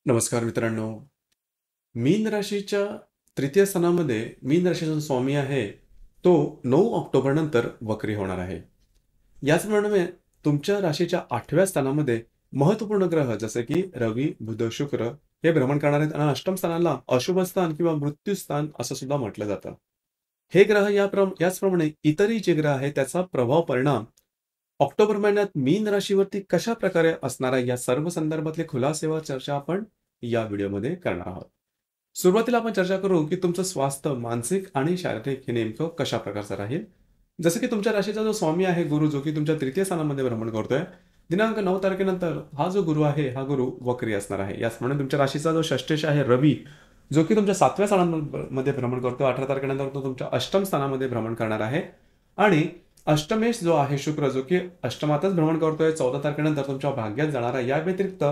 नमस्कार मित्रांनो. मीन राशीच्या तृतीय स्थानामध्ये मीन राशीचा जो स्वामी आहे, तो 9 ऑक्टोबर नंतर वक्री होणार आहे. याचप्रमाणे तुमच्या राशीच्या 8व्या स्थानामध्ये महत्त्वपूर्ण ग्रह जसे की रवी, बुध, शुक्र हे भ्रमण करणार आहेत आणि अष्टम स्थानाला अशुभ स्थान किंवा मृत्यू स्थान असं सुद्धा म्हटलं जातं. हे ग्रह याचप्रमाणे इतरही जे ग्रह आहेत त्याचा प्रभाव परिणाम ऑक्टोबर महिन्यात मीन राशीवरती कशा प्रकारे असणार आहे या सर्व संदर्भातले खुलासेवर चर्चा आपण या व्हिडिओमध्ये करणार आहोत. सुरुवातीला आपण चर्चा करू की तुमचं स्वास्थ्य मानसिक आणि शारीरिक हे नेमकं कशा प्रकारचं राहील. जसं की तुमच्या राशीचा जो स्वामी आहे गुरु, जो की तुमच्या तृतीय स्थानामध्ये भ्रमण करतोय, दिनांक 9 तारखेनंतर हा जो गुरु आहे, हा गुरु वक्री असणार आहे. याचप्रमाणे तुमच्या राशीचा जो षष्टेश आहे रवी, जो की तुमच्या 7व्या स्थानामध्ये भ्रमण करतो, 18 तारखेनंतर तो तुमच्या अष्टम स्थानामध्ये भ्रमण करणार आहे. आणि अष्टमेश जो आहे शुक्र, जो की अष्टमातच भ्रमण करतोय, 14 तारखेनंतर तुमच्या भाग्यात जाणार आहे. या व्यतिरिक्त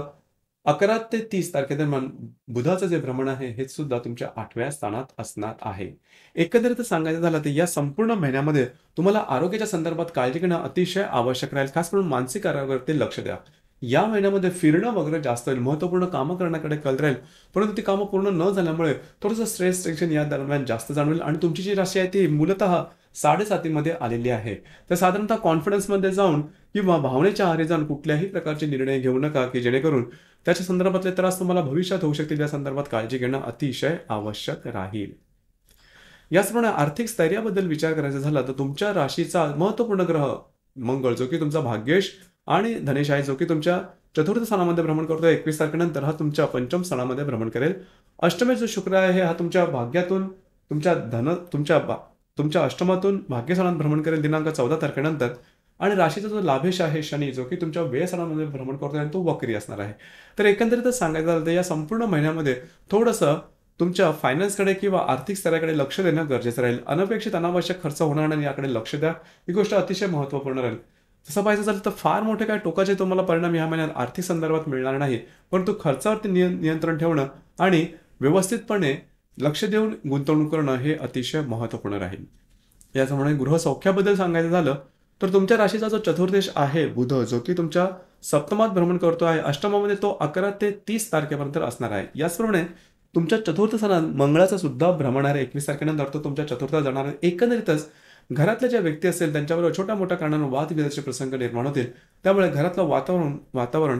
11 ते 30 तारखेदरम्यान बुधाचं जे भ्रमण आहे हे सुद्धा तुमच्या 8व्या स्थानात असणार आहे. एकंदरीत सांगायचं झालं तर या संपूर्ण महिन्यामध्ये तुम्हाला आरोग्याच्या संदर्भात काळजी घेणं अतिशय आवश्यक राहील. खास करून मानसिक आरोग्यावरती लक्ष द्या. या महिन्यामध्ये फिरणं वगैरे जास्त होईल. महत्त्वपूर्ण कामं करण्याकडे कल राहील. परंतु ती कामं पूर्ण न झाल्यामुळे थोडंसं स्ट्रेस, टेन्शन या दरम्यान जास्त जाणवेल आणि तुमची जी राशी आहे ती मूलतः 7.5 मध्ये आलेली आहे. तर साधारणतः कॉन्फिडन्समध्ये जाऊन किंवा भावनेच्या आहारी जाऊन कुठल्याही प्रकारचे निर्णय घेऊ नका, की जेणेकरून त्याच्या संदर्भातले त्रास तुम्हाला भविष्यात होऊ शकतील. या संदर्भात काळजी घेणं अतिशय आवश्यक राहील. याचप्रमाणे आर्थिक स्थैर्याबद्दल विचार करायचा झाला तर तुमच्या राशीचा महत्त्वपूर्ण ग्रह मंगळ, जो की तुमचा भाग्येश आणि धनेश आहे, जो की तुमच्या चतुर्थ स्थानामध्ये भ्रमण करतोय. 21 तारखेनंतर हा तुमच्या पंचम स्थानामध्ये भ्रमण करेल. अष्टमेश जो शुक्र आहे हा तुमच्या भाग्यातून तुमच्या धन तुमच्या अष्टमातून भाग्यस्थानात भ्रमण करेल दिनांक 14 तारखेनंतर. आणि राशीचा जो लाभेश आहे शनी, जो की तुमच्या व्ययस्थानामध्ये भ्रमण करतोय आणि तो वक्री असणार आहे. तर एकंदरीतच सांगायचं झालं तर या संपूर्ण महिन्यामध्ये थोडंसं तुमच्या फायनान्सकडे किंवा आर्थिक स्तराकडे लक्ष देणं गरजेचं राहील. अनपेक्षित अनावश्यक खर्च होणार नाही याकडे लक्ष द्या. ही गोष्ट अतिशय महत्त्वपूर्ण राहील. तसं पाहायचं झालं तर फार मोठे काय टोकाचे तुम्हाला परिणाम या महिन्यात आर्थिक संदर्भात मिळणार नाही. परंतु खर्चावरती नियंत्रण ठेवणं आणि व्यवस्थितपणे लक्ष देऊन गुंतवणूक करणं हे अतिशय महत्त्वपूर्ण राहील. याचप्रमाणे गृहसौख्याबद्दल सांगायचं झालं तर तुमच्या राशीचा जो चतुर्देश आहे बुध, जो की तुमच्या सप्तमात भ्रमण करतो आहे, अष्टमामध्ये तो 11 ते 30 तारखेपर्यंत असणार आहे. याचप्रमाणे तुमच्या चतुर्थ स्थानात मंगळाचा सुद्धा भ्रमण आहे. 21 तारखेनंतर तो तुमच्या चतुर्थात जाणार आहे. एकंदरीतच घरातल्या ज्या व्यक्ती असेल त्यांच्याबरोबर छोट्या मोठ्या कारणांवर वादविवादाचे प्रसंग निर्माण होतील. त्यामुळे घरातलं वातावरण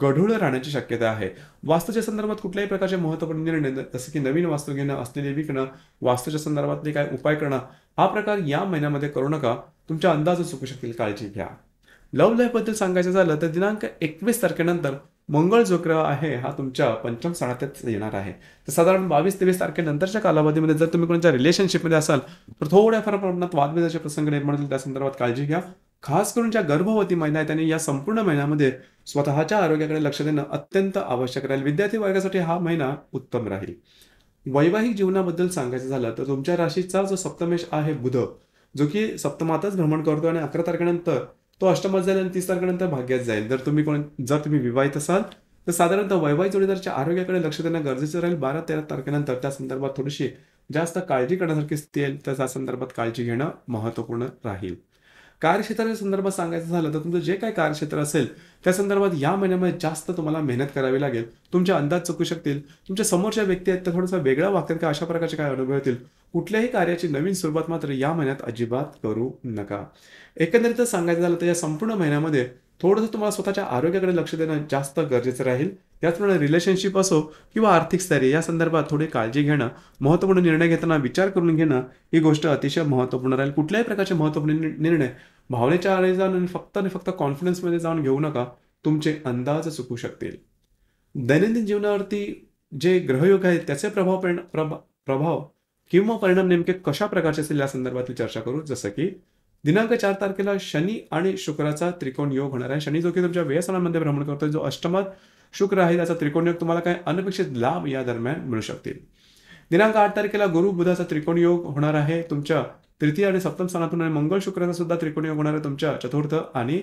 गढूळ राहण्याची शक्यता आहे. वास्तूच्या संदर्भात कुठल्याही प्रकारचे महत्त्वपूर्ण निर्णय जसं की नवीन वास्तू घेणं, असलेली विकणं, वास्तूच्या संदर्भातले काय उपाय करणं, हा प्रकार या महिन्यामध्ये करू नका. तुमच्या अंदाज चुकू शकतील, काळजी घ्या. लव्ह लाईफबद्दल सांगायचं झालं तर दिनांक 21 तारखेनंतर मंगळ जो ग्रह आहे हा तुमच्या पंचम स्थानातच येणार आहे. तर साधारण 22-23 तारखेनंतरच्या कालावधीमध्ये जर तुम्ही कोणाच्या रिलेशनशिपमध्ये असाल तर थोड्याफार प्रमाणात वादविवादाचे प्रसंग निर्माण होतील. त्या संदर्भात काळजी घ्या. खास करून ज्या गर्भवती महिला आहेत त्यांनी या संपूर्ण महिन्यामध्ये स्वतःच्या आरोग्याकडे लक्ष देणं अत्यंत आवश्यक राहील. विद्यार्थी वर्गासाठी हा महिना उत्तम राहील. वैवाहिक जीवनाबद्दल सांगायचं झालं तर तुमच्या राशीचा जो सप्तमेश आहे बुध, जो की सप्तमातच भ्रमण करतो आणि 11 तारखेनंतर तो अष्टमात जाईल आणि 30 तारखेनंतर भाग्यात जाईल. जर तुम्ही विवाहित असाल तर साधारणतः वैवाहिक जोडीदाराच्या आरोग्याकडे लक्ष देणं गरजेचं राहील. 12-13 तारखेनंतर त्या संदर्भात थोडीशी जास्त काळजी करण्यासारखी स्थिती येईल, तर त्या संदर्भात काळजी घेणं महत्त्वपूर्ण राहील. कार्यक्षेत्राच्या संदर्भात सांगायचं झालं तर तुमचं जे काही कार्यक्षेत्र असेल त्या संदर्भात या महिन्यामध्ये जास्त तुम्हाला मेहनत करावी लागेल. तुमचे अंदाज चुकू शकतील. तुमच्या समोरच्या व्यक्ती आहेत त्या थोडंसं वेगळ्या वागतात का, अशा प्रकारचे काय अनुभव येतील. कुठल्याही कार्याची नवीन सुरुवात मात्र या महिन्यात अजिबात करू नका. एकंदरीतच सांगायचं झालं तर या संपूर्ण महिन्यामध्ये थोडंसं तुम्हाला स्वतःच्या आरोग्याकडे लक्ष देणं जास्त गरजेचं राहील. त्याचप्रमाणे रिलेशनशिप असो किंवा आर्थिक स्थैर्य या संदर्भात थोडी काळजी घेणं, महत्त्वपूर्ण निर्णय घेताना विचार करून घेणं ही गोष्ट अतिशय महत्त्वपूर्ण राहील. कुठल्याही प्रकारचे महत्त्वपूर्ण निर्णय भावनेच्या आहारी जाऊन आणि फक्त कॉन्फिडन्समध्ये जाऊन घेऊ नका. तुमचे अंदाज चुकू शकतील. दैनंदिन जीवनावरती जे ग्रहयोग आहेत त्याचे प्रभाव किंवा परिणाम नेमके कशा प्रकारचे असेल या संदर्भातली चर्चा करू. जसं की दिनांक 4 तारखेला शनी आणि शुक्राचा त्रिकोण योग होणार आहे. शनी जो की तुमच्या व्ययस्थानामध्ये भ्रमण करतोय, जो अष्टमात शुक्र आहे त्याचा त्रिकोण योग तुम्हाला काही अनपेक्षित लाभ या दरम्यान मिळू शकतील. दिनांक 8 तारखेला गुरु बुधाचा त्रिकोण योग होणार आहे तुमच्या तृतीय आणि सप्तम स्थानातून आणि मंगळ शुक्राचा सुद्धा त्रिकोण योग होणार आहे तुमच्या चतुर्थ आणि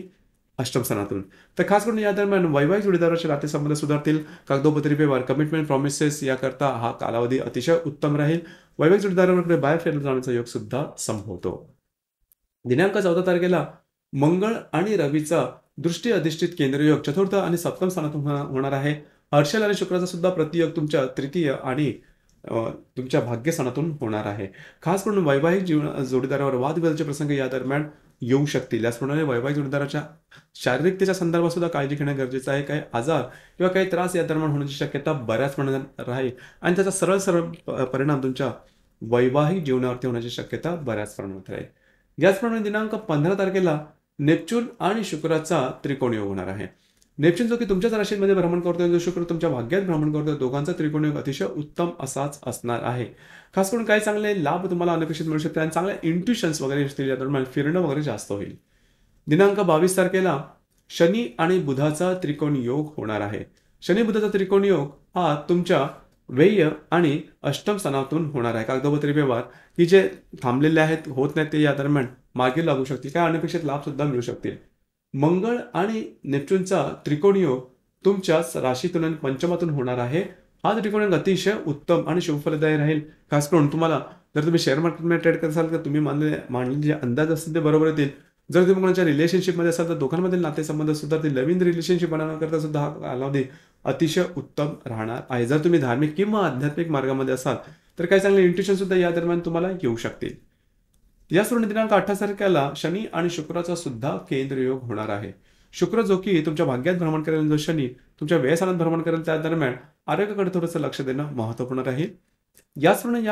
अष्टम स्थानातून. तर खास करून या दरम्यान वैवाहिक जोडीदाराचे नातेसंबंध सुधारतील. कागदोपत्री व्यवहार, कमिटमेंट, प्रॉमिसेस याकरता हा कालावधी अतिशय उत्तम राहील. वैवाहिक जोडीदाराकडे बाहेर फिरायला जाण्याचा योग सुद्धा संभवतो. दिनांक 14 तारखेला मंगळ आणि रवीचा दृष्टी अधिष्ठित केंद्रीय योग चतुर्थ आणि सप्तम स्थानातून होणार आहे. हर्षल आणि शुक्राचा सुद्धा प्रतियोग तुमच्या तृतीय आणि तुमच्या भाग्यस्थानातून होणार आहे. खास करून वैवाहिक जोडीदारावर वादविवादाचे प्रसंग या दरम्यान येऊ शकतील. त्याचप्रमाणे वैवाहिक जोडीदाराच्या शारीरिकतेच्या संदर्भात सुद्धा काळजी घेणं गरजेचं आहे. काही आजार किंवा काही त्रास या दरम्यान होण्याची शक्यता बऱ्याच प्रमाणात राहील आणि त्याचा सरळ सरळ परिणाम तुमच्या वैवाहिक जीवनावरती होण्याची शक्यता बऱ्याच प्रमाणात राहील. याचप्रमाणे दिनांक 15 तारखेला नेपच्यून आणि शुक्राचा त्रिकोण योग होणार आहे. नेपच्यून जो की तुमच्याच राशीमध्ये भ्रमण करतोय, जो शुक्र तुमच्या भाग्यात भ्रमण करतोय, दोघांचा त्रिकोण योग अतिशय उत्तम असाच असणार आहे. खास करून काही चांगले लाभ तुम्हाला अनपेक्षित मिळू शकते आणि चांगल्या इंट्युशन्स वगैरे असतील, या दरम्यान फिरणं वगैरे जास्त होईल. दिनांक 22 तारखेला शनी आणि बुधाचा त्रिकोण योग होणार आहे. शनी बुधाचा त्रिकोण योग हा तुमच्या व्यय आणि अष्टम स्थानातून होणार आहे. कागदोपत्री व्यवहार की जे थांबलेले आहेत, होत नाहीत, ते या दरम्यान मागे लागू शकतील. काय अनपेक्षित लाभ सुद्धा मिळू शकतील. मंगळ आणि नेपच्यूनचा त्रिकोण योग तुमच्या राशीतून आणि पंचमातून होणार आहे. हा त्रिकोण योग अतिशय उत्तम आणि शुभफलदायी राहील. खास करून तुम्हाला जर तुम्ही शेअर मार्केटमध्ये ट्रेड करत असाल तर तुम्ही मांडलेले जे अंदाज असतील ते बरोबर येतील. जर तुम्ही कोणाच्या रिलेशनशिपमध्ये असाल तर दोघांमधील नातेसंबंध सुद्धा नवीन रिलेशनशिप बनवण्याकरता सुद्धा हा कालावधी अतिशय उत्तम राहणार आहे. जर तुम्ही धार्मिक किंवा आध्यात्मिक मार्गामध्ये असाल तर काही चांगले इंट्युशन सुद्धा या दरम्यान तुम्हाला येऊ शकतील. याचप्रमाणे दिनांक 28 तारखेला शनी आणि शुक्राचा सुद्धा केंद्र योग होणार आहे. शुक्र जो की तुमच्या भाग्यात भ्रमण करेल, जो शनी तुमच्या व्ययस्थानात भ्रमण करेल, त्या दरम्यान आरोग्याकडे थोडंसं लक्ष देणं महत्त्वपूर्ण राहील. याचप्रमाणे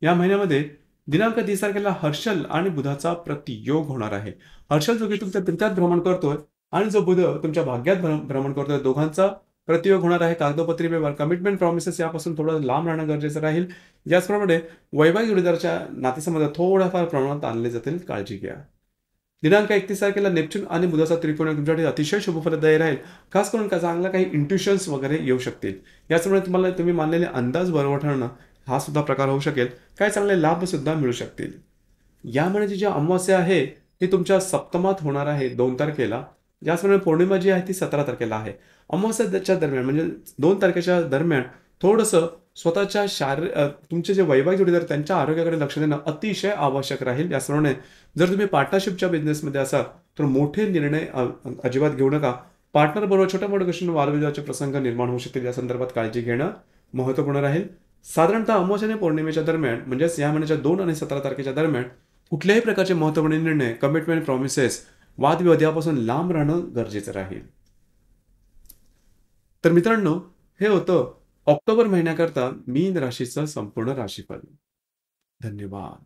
या महिन्यामध्ये दिनांक 30 तारखेला हर्षल आणि बुधाचा प्रतियोग होणार आहे. हर्षल जो की तुमच्या तृतीयात भ्रमण करतोय आणि जो बुध तुमच्या भाग्यात भ्रमण करतोय, दोघांचा प्रतियोग होणार आहे. कागदोपत्री व्यवहार, कमिटमेंट, प्रॉमिसेस यापासून थोडं लांब राहणं गरजेचं राहील. याचप्रमाणे वैवाहिक जोडीदाराच्या नातेसंबंध थोड्याफार प्रमाणात आणले जातील, काळजी घ्या. दिनांक 31 तारखेला नेपच्यून आणि बुधाचा त्रिकोण तुमच्यासाठी अतिशय शुभफलदायी राहील. खास करून चांगला काही इंट्युशन्स वगैरे येऊ शकतील. याचप्रमाणे तुम्ही मानलेले अंदाज बरोबर ठरणं हा सुद्धा प्रकार होऊ शकेल. काही चांगले लाभ सुद्धा मिळू शकतील. या महिन्याची जी अमावास्या आहे ती तुमच्या सप्तमात होणार आहे 2 तारखेला. याचप्रमाणे पौर्णिमा जी आहे ती 17 तारखेला आहे. अमावास्याच्या दरम्यान म्हणजे 2 तारखेच्या दरम्यान थोडंसं स्वतःच्या तुमचे जे वैवाहिक जोडीदार त्यांच्या आरोग्याकडे लक्ष देणं अतिशय आवश्यक राहील. याचप्रमाणे जर तुम्ही पार्टनरशिपच्या बिझनेसमध्ये असाल तर मोठे निर्णय अजिबात घेऊ नका. पार्टनर बरोबर छोट्या मोठ्या गोष्टींवर वादविवादाचे प्रसंग निर्माण होऊ शकतील. या संदर्भात काळजी घेणं महत्त्वपूर्ण राहील. साधारणतः अमावास्या आणि पौर्णिमेच्या दरम्यान म्हणजेच या महिन्याच्या 2 आणि 17 तारखेच्या दरम्यान कुठल्याही प्रकारचे महत्त्वपूर्ण निर्णय, कमिटमेंट, प्रॉमिसेस, वादविवाद यापासून लांब राहणं गरजेचं राहील. तर मित्रांनो, हे होतं ऑक्टोबर महिन्याकरता मीन राशीचं संपूर्ण राशीफल. धन्यवाद.